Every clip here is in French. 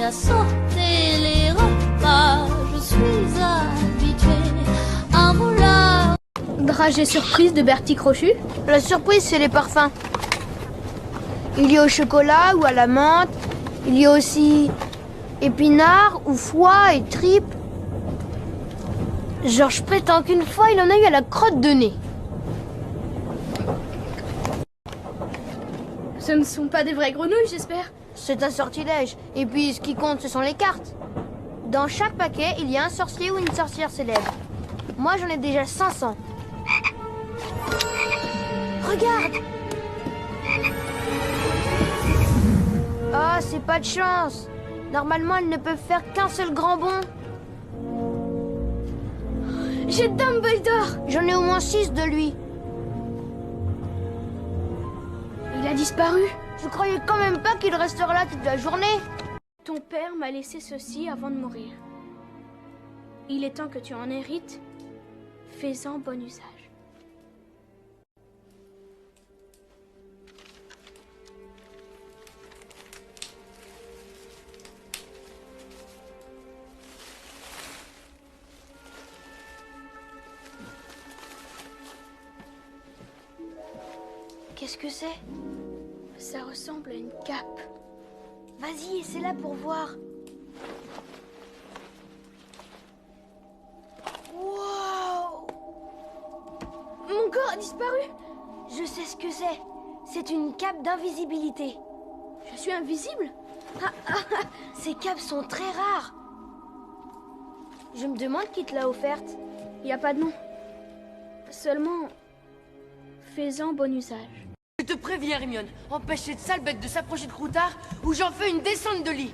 à sauter les repas. Je suis habituée à vouloir. Dragée surprise de Bertie Crochu. La surprise, c'est les parfums. Il y a au chocolat ou à la menthe. Il y a aussi épinards ou foie et tripes. Genre, je prétends qu'une fois, il en a eu à la crotte de nez. Ce ne sont pas des vraies grenouilles, j'espère. C'est un sortilège. Et puis, ce qui compte, ce sont les cartes. Dans chaque paquet, il y a un sorcier ou une sorcière célèbre. Moi, j'en ai déjà 500. Regarde! Ah, c'est pas de chance. Normalement, elles ne peuvent faire qu'un seul grand bond. J'ai Dumbledore. J'en ai au moins 6 de lui. Il a disparu. Je croyais quand même pas qu'il resterait là toute la journée. Ton père m'a laissé ceci avant de mourir. Il est temps que tu en hérites. Fais-en bon usage. Qu'est-ce que c'est? Ça ressemble à une cape. Vas-y, essaie-la pour voir. Wow! Mon corps a disparu. Je sais ce que c'est. C'est une cape d'invisibilité. Je suis invisible? Ces capes sont très rares. Je me demande qui te l'a offerte. Y a pas de nom. Seulement, fais-en bon usage. Je te préviens, Hermione, empêche cette sale bête de s'approcher de Croutard ou j'en fais une descente de lit.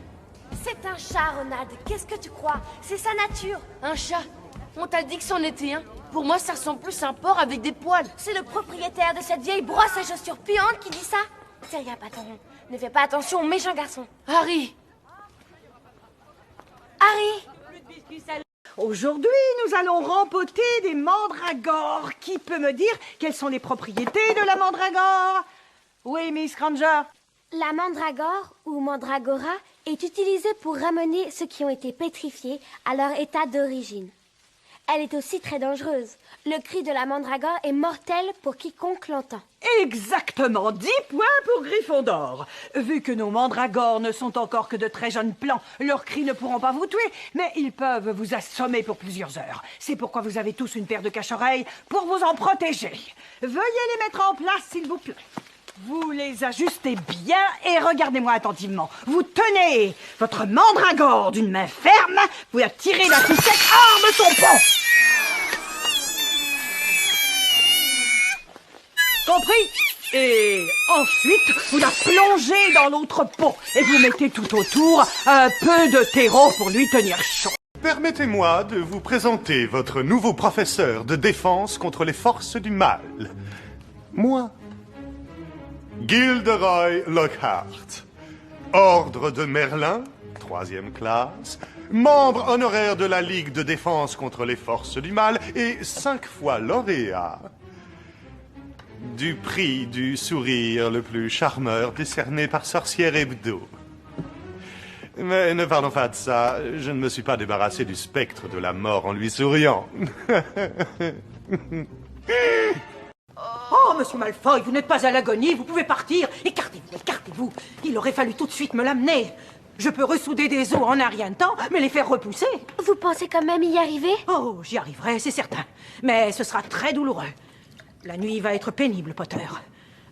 C'est un chat, Ronald. Qu'est-ce que tu crois? C'est sa nature. Un chat? On t'a dit que c'en était un. Pour moi, ça ressemble plus à un porc avec des poils. C'est le propriétaire de cette vieille brosse à chaussures puantes qui dit ça. C'est rien, patron. Ne fais pas attention aux méchants garçons. Harry! Harry! Aujourd'hui, nous allons rempoter des mandragores. Qui peut me dire quelles sont les propriétés de la mandragore? Oui, Miss Granger. La mandragore, ou mandragora, est utilisée pour ramener ceux qui ont été pétrifiés à leur état d'origine. Elle est aussi très dangereuse. Le cri de la mandragore est mortel pour quiconque l'entend. Exactement, 10 points pour Gryffondor. Vu que nos mandragores ne sont encore que de très jeunes plants, leurs cris ne pourront pas vous tuer, mais ils peuvent vous assommer pour plusieurs heures. C'est pourquoi vous avez tous une paire de cache-oreilles pour vous en protéger. Veuillez les mettre en place, s'il vous plaît. Vous les ajustez bien et regardez-moi attentivement. Vous tenez votre mandragore d'une main ferme, vous la tirez la poussette hors de son pont. Compris? Et ensuite, vous la plongez dans l'autre pot et vous mettez tout autour un peu de terreau pour lui tenir chaud. Permettez-moi de vous présenter votre nouveau professeur de défense contre les forces du mal. Moi, Gilderoy Lockhart, Ordre de Merlin, 3e classe, membre honoraire de la Ligue de défense contre les forces du mal et 5 fois lauréat du prix du sourire le plus charmeur décerné par Sorcière Hebdo. Mais ne parlons pas de ça, je ne me suis pas débarrassé du spectre de la mort en lui souriant. Oh, monsieur Malfoy, vous n'êtes pas à l'agonie, vous pouvez partir. Écartez-vous, écartez-vous. Il aurait fallu tout de suite me l'amener. Je peux ressouder des os en un rien de temps, mais les faire repousser. Vous pensez quand même y arriver? Oh, j'y arriverai, c'est certain. Mais ce sera très douloureux. La nuit va être pénible, Potter.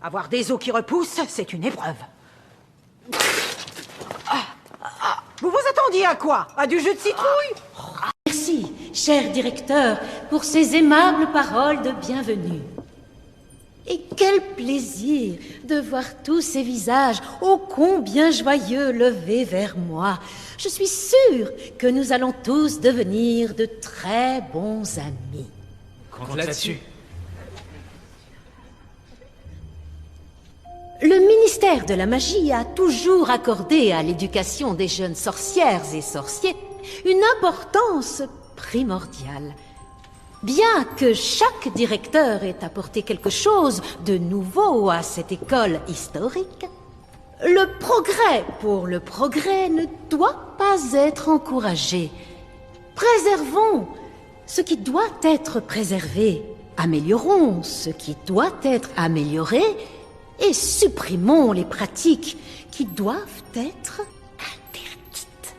Avoir des os qui repoussent, c'est une épreuve. Vous vous attendiez à quoi? À du jus de citrouille? Merci, cher directeur, pour ces aimables paroles de bienvenue. Et quel plaisir de voir tous ces visages ô combien joyeux levés vers moi. Je suis sûre que nous allons tous devenir de très bons amis. Compte là-dessus. Le ministère de la Magie a toujours accordé à l'éducation des jeunes sorcières et sorciers une importance primordiale. Bien que chaque directeur ait apporté quelque chose de nouveau à cette école historique, Le progrès pour le progrès ne doit pas être encouragé. Préservons ce qui doit être préservé. Améliorons ce qui doit être amélioré et supprimons les pratiques qui doivent être interdites.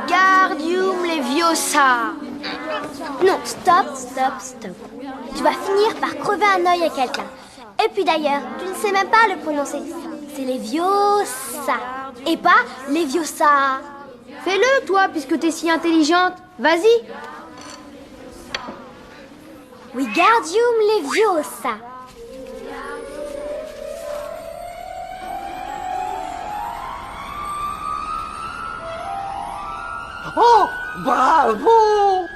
Gardium Leviosa. Non, stop. Tu vas finir par crever un œil à quelqu'un. Et puis d'ailleurs, tu ne sais même pas le prononcer. C'est Leviosa. Et pas Leviosa. Fais-le, toi, puisque t'es si intelligente. Vas-y. Wingardium Leviosa. Oh, bravo!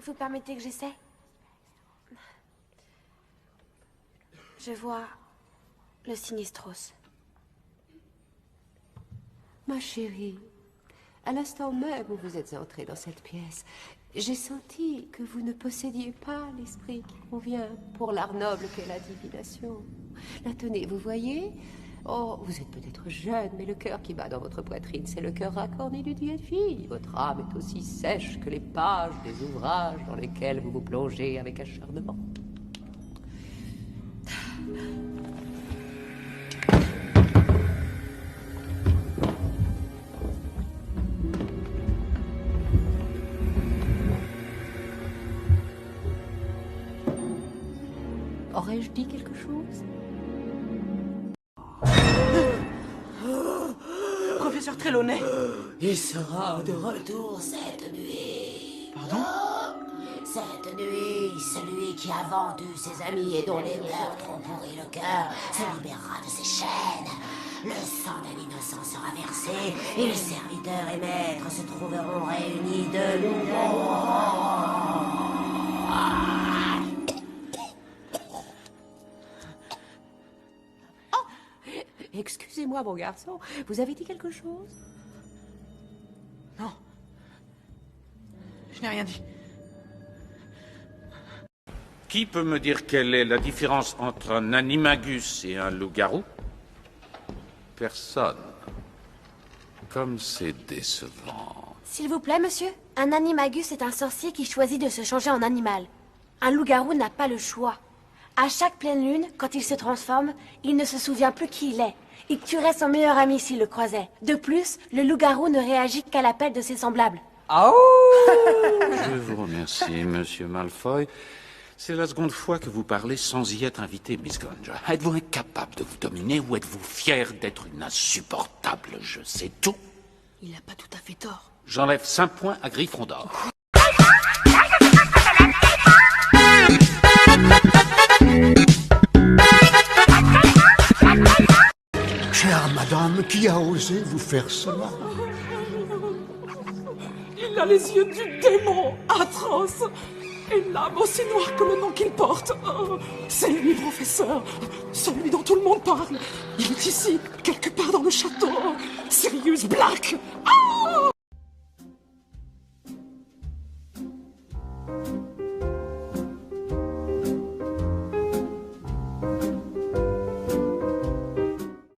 Vous permettez que j'essaie? Je vois le Sinistros. Ma chérie, à l'instant même où vous êtes entrée dans cette pièce, j'ai senti que vous ne possédiez pas l'esprit qui convient pour l'art noble qu'est la divination. La tenez, vous voyez? Oh, vous êtes peut-être jeune, mais le cœur qui bat dans votre poitrine, c'est le cœur racorni du dieu de fille. Votre âme est aussi sèche que les pages des ouvrages dans lesquels vous vous plongez avec acharnement. Aurais-je dit quelque chose? Professeur Trelawney. Il sera de retour cette nuit. Pardon? Cette nuit, celui qui a vendu ses amis et dont les meurtres ont pourri le cœur se libérera de ses chaînes. Le sang d'un innocent sera versé et les serviteurs et maîtres se trouveront réunis de nouveau. Excusez-moi, mon garçon, vous avez dit quelque chose? Non. Je n'ai rien dit. Qui peut me dire quelle est la différence entre un animagus et un loup-garou? Personne. Comme c'est décevant. S'il vous plaît, monsieur, un animagus est un sorcier qui choisit de se changer en animal. Un loup-garou n'a pas le choix. À chaque pleine lune, quand il se transforme, il ne se souvient plus qui il est. Il tuerait son meilleur ami s'il le croisait. De plus, le loup-garou ne réagit qu'à l'appel de ses semblables. Oh! Je vous remercie, monsieur Malfoy. C'est la seconde fois que vous parlez sans y être invité, Miss Granger. Êtes-vous incapable de vous dominer ou êtes-vous fier d'être une insupportable? Je sais tout. Il n'a pas tout à fait tort. J'enlève 5 points à Gryffondor. Chère madame, qui a osé vous faire cela? Il a les yeux du démon, atroce. Et l'âme aussi noire que le nom qu'il porte. Oh, c'est lui, professeur. Celui dont tout le monde parle. Il est ici, quelque part dans le château. Sirius Black. Oh!